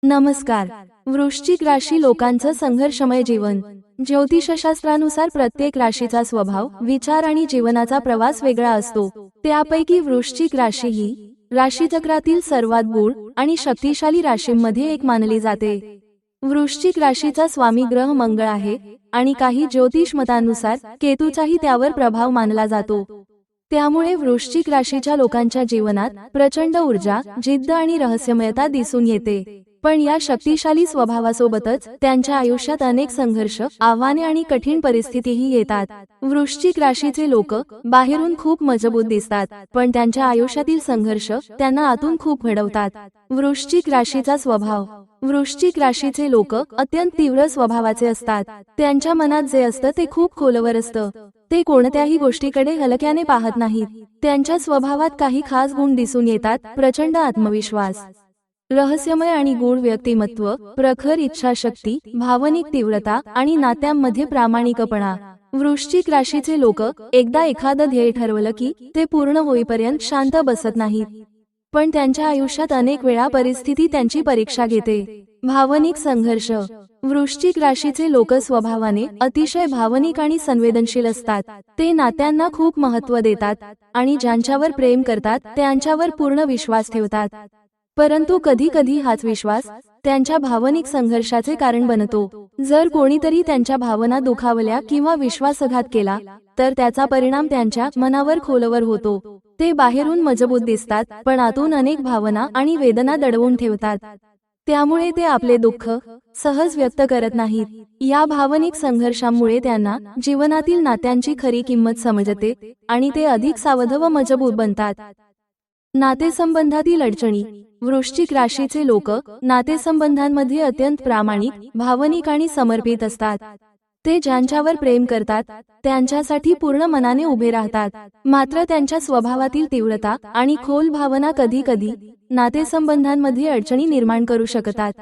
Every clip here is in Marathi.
नमस्कार. वृश्चिक राशी लोकांचं संघर्षमय जीवन. ज्योतिषशास्त्रानुसार प्रत्येक राशीचा स्वभाव, विचार आणि जीवनाचा प्रवास वेगळा असतो. त्यापैकी वृश्चिक राशी ही राशीचक्रातील सर्वात गूढ आणि शक्तिशाली राशींमध्ये एक मानली जाते. वृश्चिक राशीचा स्वामी ग्रह मंगळ आहे आणि काही ज्योतिष मतांनुसार केतूचाही त्यावर प्रभाव मानला जातो. त्यामुळे वृश्चिक राशीच्या लोकांच्या जीवनात प्रचंड ऊर्जा, जिद्द आणि रहस्यमयता दिसून येते. पण या शक्तिशाली स्वभावासोबतच त्यांच्या आयुष्यात अनेक संघर्ष, आव्हाने आणि कठीण परिस्थितीही येतात. वृश्चिक राशीचे लोक बाहेरून खूप मजबूत दिसतात, पण त्यांच्या आयुष्यातील संघर्ष त्यांना आतून खूप घडवतात. वृश्चिक राशीचा स्वभाव. वृश्चिक राशीचे लोक अत्यंत तीव्र स्वभावाचे असतात. त्यांच्या मनात जे असतं ते खूप खोलवर असतं. ते कोणत्याही गोष्टीकडे हलक्याने पाहत नाहीत. त्यांच्या स्वभावात काही खास गुण दिसून येतात: प्रचंड आत्मविश्वास, रहस्यमय आणि गूढ व्यक्तिमत्व, प्रखर इच्छाशक्ती, भावनिक तीव्रता आणि नात्यांमध्ये प्रामाणिकपणा. वृश्चिक राशीचे लोक एकदा एखादं ध्येय ठरवलं की ते पूर्ण होईपर्यंत शांत बसत नाहीत. पण त्यांच्या आयुष्यात अनेक वेळा परिस्थिती त्यांची परीक्षा घेते. भावनिक संघर्ष. वृश्चिक राशीचे लोक स्वभावाने अतिशय भावनिक आणि संवेदनशील असतात. ते नात्यांना खूप महत्त्व देतात आणि ज्यांच्यावर प्रेम करतात त्यांच्यावर पूर्ण विश्वास ठेवतात. परंतु कधी कधी हाच विश्वास त्यांच्या भावनिक संघर्षाचे कारण बनतो. जर कोणीतरी त्यांच्या भावना दुखावल्या किंवा विश्वासघात केला तर त्याचा परिणाम त्यांच्या मनावर खोलवर होतो. ते बाहेरून मजबूत दिसतात, पण आतून अनेक भावना आणि वेदना दडवून ठेवतात. त्यामुळे ते आपले दुःख सहज व्यक्त करत नाहीत. या भावनिक संघर्षामुळे त्यांना जीवनातील नात्यांची खरी किंमत समजते आणि ते अधिक सावध व मजबूत बनतात. नातेसंबंधातील अडचणी. वृश्चिक राशीचे लोक नातेसंबंधांमध्ये अत्यंत प्रामाणिक, भावनिक आणि समर्पित असतात. ते ज्यांच्यावर प्रेम करतात त्यांच्यासाठी पूर्ण मनाने उभे राहतात. मात्र त्यांच्या स्वभावातील तीव्रता आणि खोल भावना कधी कधी नातेसंबंधांमध्ये अडचणी निर्माण करू शकतात.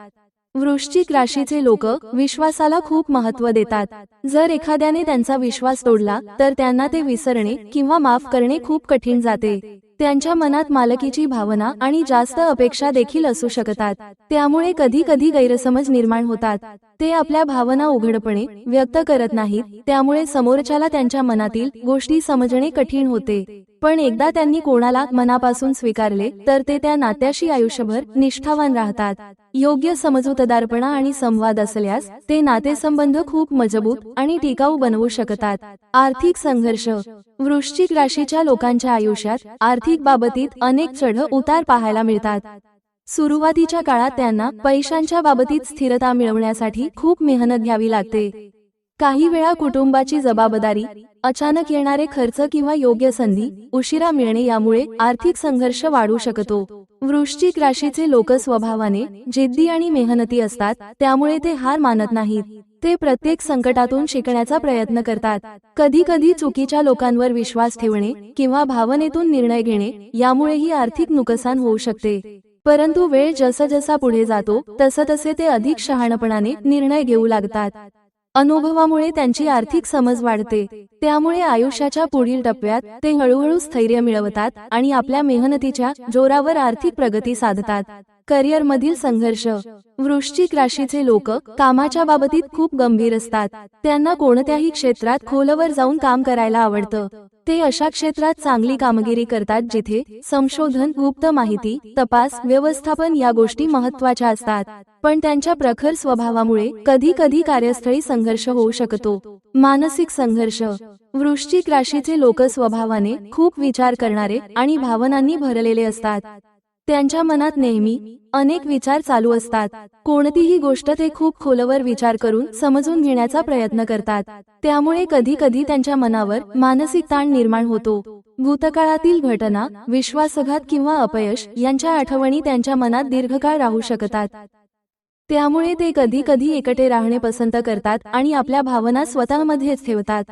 वृश्चिक राशीचे लोक विश्वासाला खूप महत्त्व देतात. जर एखाद्याने त्यांचा विश्वास तोडला तर त्यांना ते विसरणे किंवा माफ करणे खूप कठीण जाते. त्यांच्या मनात मालकीची भावना आणि जास्त अपेक्षा देखील असू शकतात. त्यामुळे कधी कधी गैरसमज निर्माण होतात. ते आपल्या भावना उघडपणे व्यक्त करत नाहीत, त्यामुळे समोरच्याला त्यांच्या मनातील गोष्टी समजणे कठीण होते. पण एकदा त्यांनी कोणाला मनापासून स्वीकारले तर ते त्या नात्याशी आयुष्यभर निष्ठावान राहतात. योग्य समजूतदारपणा आणि संवाद असल्यास ते नातेसंबंध खूप मजबूत आणि टिकाऊ बनवू शकतात. आर्थिक संघर्ष. वृश्चिक राशीच्या लोकांच्या आयुष्यात आर्थिक बाबतीत अनेक चढ उतार पाहायला मिळतात. सुरुवातीच्या काळात त्यांना पैशांच्या बाबतीत स्थिरता मिळवण्यासाठी खूप मेहनत घ्यावी लागते. काही वेळा कुटुंबाची जबाबदारी, अचानक येणारे खर्च किंवा योग्य संधी उशिरा मिळणे यामुळे आर्थिक संघर्ष वाढू शकतो. वृश्चिक राशीचे लोक स्वभावाने जिद्दी आणि मेहनती असतात, त्यामुळे ते हार मानत नाहीत. ते प्रत्येक संकटातून शिकण्याचा प्रयत्न करतात. कधी कधी चुकीच्या लोकांवर विश्वास ठेवणे किंवा भावनेतून निर्णय घेणे यामुळेही आर्थिक नुकसान होऊ शकते. परंतु वेळ जसजसा पुढे जातो तसतसे ते अधिक शहाणपणाने निर्णय घेऊ लागतात. अनुभवामुळे त्यांची आर्थिक समज वाढते. त्यामुळे आयुष्याच्या पुढील टप्प्यात ते हळूहळू स्थैर्य मिळवतात आणि आपल्या मेहनतीच्या जोरावर आर्थिक प्रगती साधतात. करिअरमधील संघर्ष. वृश्चिक राशीचे लोक कामाच्या बाबतीत खूप गंभीर असतात. त्यांना कोणत्याही क्षेत्रात खोलवर जाऊन काम करायला आवडतं. ते अशा क्षेत्रात चांगली कामगिरी करतात जिथे संशोधन, गुप्त माहिती, तपास, व्यवस्थापन या गोष्टी महत्त्वाच्या असतात. पण त्यांच्या प्रखर स्वभावामुळे कधी कधी कार्यस्थळी संघर्ष होऊ शकतो. मानसिक संघर्ष. वृश्चिक राशीचे लोक स्वभावाने खूप विचार करणारे आणि भावनांनी भरलेले असतात. त्यांच्या मनात नेहमी अनेक विचार चालू असतात. कोणतीही गोष्ट ते खूप खोलवर विचार करून समजून घेण्याचा प्रयत्न करतात. त्यामुळे कधी कधी त्यांच्या मनावर मानसिक ताण निर्माण होतो. भूतकाळातील घटना, विश्वासघात किंवा अपयश यांच्या आठवणी त्यांच्या मनात दीर्घकाळ राहू शकतात. त्यामुळे ते कधी कधी एकटे राहणे पसंत करतात आणि आपल्या भावना स्वतःमध्येच ठेवतात.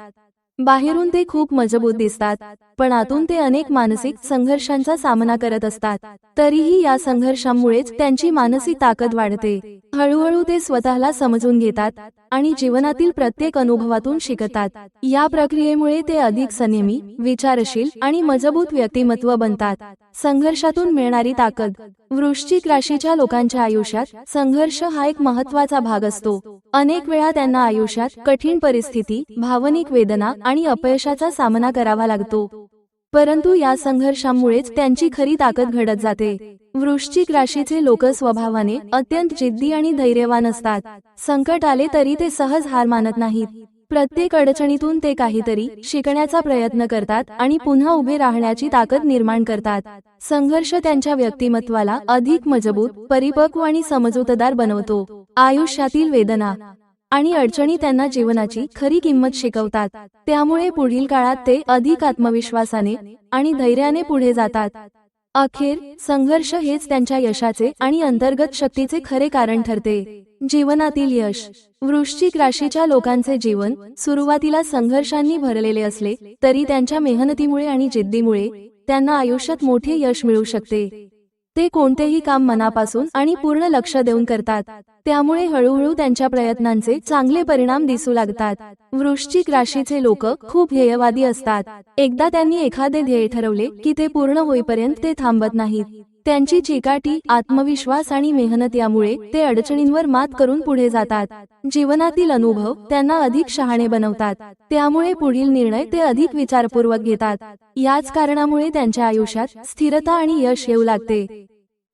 बाहेरून ते खूप मजबूत दिसतात, पण आतून ते अनेक मानसिक संघर्षांचा सामना करत असतात. तरीही या संघर्षांमुळेच त्यांची मानसिक ताकद वाढते. हळूहळू ते स्वतःला समजून घेतात आणि जीवनातील प्रत्येक अनुभवातून शिकतात. या प्रक्रियेमुळे ते अधिक संयमी, विचारशील आणि मजबूत व्यक्तिमत्व बनतात. संघर्षातून मिळणारी ताकद. वृश्चिक राशीच्या लोकांच्या आयुष्यात संघर्ष हा एक महत्त्वाचा भाग असतो. अनेक वेळा त्यांना आयुष्यात कठीण परिस्थिती, भावनिक वेदना आणि अपयशाचा सामना करावा लागतो. परंतु या संघर्षांमुळेच त्यांची खरी ताकद घडत जाते. वृश्चिक राशीचे लोक स्वभावाने अत्यंत जिद्दी आणि धैर्यवान असतात. संकट आले तरी ते सहज हार मानत नाहीत. प्रत्येक अडचणीतून ते काहीतरी शिकण्याचा प्रयत्न करतात आणि पुन्हा उभे राहण्याची ताकद निर्माण करतात. संघर्ष त्यांच्या व्यक्तिमत्वाला अधिक मजबूत, परिपक्व आणि समजूतदार बनवतो. आयुष्यातील वेदना आणि अडचणी त्यांना जीवनाची खरी किंमत शिकवतात. त्यामुळे पुढील काळात ते अधिक आत्मविश्वासाने आणि धैर्याने पुढे जातात. अखेर संघर्ष हेच त्यांच्या यशाचे आणि अंतर्गत शक्तीचे खरे कारण ठरते. जीवनातील यश. वृश्चिक राशीच्या लोकांचे जीवन सुरुवातीला संघर्षांनी भरलेले असले तरी त्यांच्या मेहनतीमुळे आणि जिद्दीमुळे त्यांना आयुष्यात मोठे यश मिळू शकते. ते कोणतेही काम मनापासून आणि पूर्ण लक्ष देऊन करतात. त्यामुळे हळूहळू त्यांच्या प्रयत्नांचे चांगले परिणाम दिसू लागतात. वृश्चिक राशीचे लोक खूप ध्येयवादी असतात. एकदा त्यांनी एखादे ध्येय ठरवले की ते पूर्ण होईपर्यंत ते थांबत नाहीत. त्यांची चिकाटी, आत्मविश्वास आणि मेहनत यामुळे ते अडचणींवर मात करून पुढे जातात. जीवनातील अनुभव त्यांना अधिक शहाणे बनवतात. त्यामुळे पुढील निर्णय ते अधिक विचारपूर्वक घेतात. याच कारणामुळे त्यांच्या आयुष्यात स्थिरता आणि यश येऊ लागते.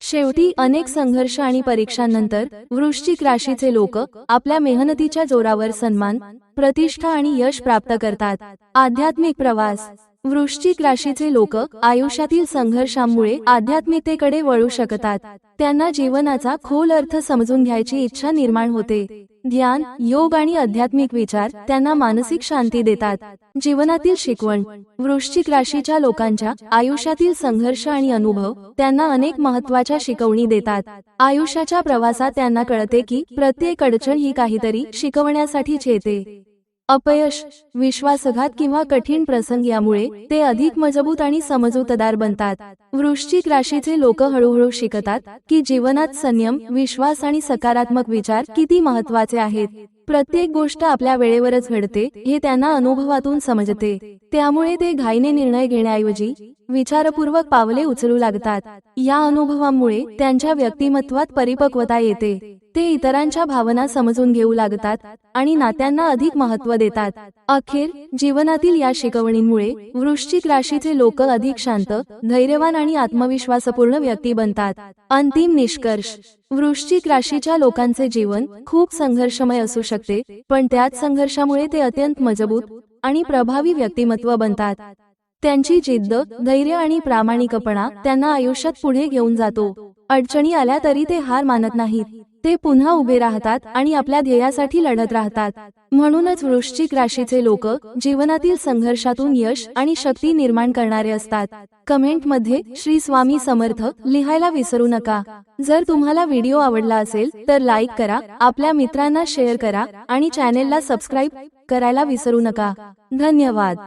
शेवटी अनेक संघर्ष आणि परीक्षांनंतर वृश्चिक राशीचे लोक आपल्या मेहनतीच्या जोरावर सन्मान, प्रतिष्ठा आणि यश प्राप्त करतात. आध्यात्मिक प्रवास. वृश्चिक राशीचे लोक आयुष्यातील संघर्षांमुळे आध्यात्मिकतेकडे वळू शकतात. त्यांना जीवनाचा खोल अर्थ समजून घ्यायची इच्छा निर्माण होते. ध्यान, योग आणि आध्यात्मिक विचार त्यांना मानसिक शांती देतात. जीवनातील शिकवण. वृश्चिक राशीच्या लोकांच्या आयुष्यातील संघर्ष आणि अनुभव त्यांना अनेक महत्त्वाच्या शिकवणी देतात. आयुष्याच्या प्रवासात त्यांना कळते की प्रत्येक अडचण ही काहीतरी शिकवण्यासाठीच येते. अपयश, विश्वासघात किंवा कठीण प्रसंग यामुळे ते अधिक मजबूत आणि समजूतदार बनतात. वृश्चिक राशीचे लोक हळूहळू शिकतात की जीवनात संयम, विश्वास आणि सकारात्मक विचार किती महत्त्वाचे आहेत. प्रत्येक गोष्ट आपल्या वेळेवरच घडते हे त्यांना अनुभवातून समजते. त्यामुळे ते घाईने निर्णय घेण्याऐवजी विचारपूर्वक पावले उचलू लागतात. या अनुभवांमुळे त्यांच्या व्यक्तिमत्वात परिपक्वता येते. ते इतरांच्या भावना समजून घेऊ लागतात आणि नात्यांना अधिक महत्त्व देतात. अखेर जीवनातील या शिकवणींमुळे वृश्चिक राशीचे लोक अधिक शांत, धैर्यवान आणि आत्मविश्वासपूर्ण व्यक्ती बनतात. अंतिम निष्कर्ष. वृश्चिक राशीच्या लोकांचे जीवन खूप संघर्षमय असू शकते, पण त्याच संघर्षामुळे ते अत्यंत मजबूत आणि प्रभावी व्यक्तिमत्व बनतात. त्यांची जिद्द, धैर्य आणि प्रामाणिकपणा त्यांना आयुष्यात पुढे घेऊन जातो. अडचणी आल्या तरी ते हार मानत नाहीत. ते पुन्हा उभे राहतात आणि आपल्या ध्येयासाठी लढत राहतात. म्हणूनच वृश्चिक राशीचे लोक जीवनातील संघर्षातून यश आणि शक्ती निर्माण करणारे असतात. कमेंटमध्ये श्री स्वामी समर्थ लिहायला विसरू नका. जर तुम्हाला व्हिडिओ आवडला असेल तर लाईक करा, आपल्या मित्रांना शेअर करा आणि चॅनेलला सबस्क्राईब करायला विसरू नका. धन्यवाद.